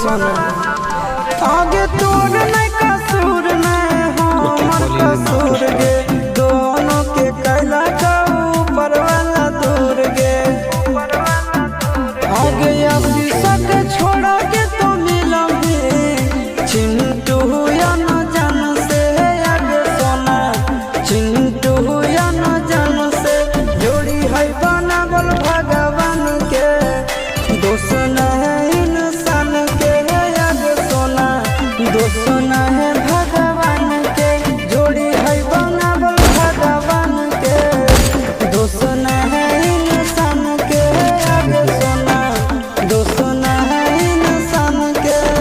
सोना आगे तोर नहीं कसूर नहीं हमर कसूर गे दोनों के कैला का ऊपर वाला दूर गे आगे अभी सक छोड़ा के तो मिलोगे चिंटू या न जान से आगे सोना चिंटू या न जान से जोड़ी है बनावल भगवान के दोस्त नहीं इंसान के आगे सोना दोस्त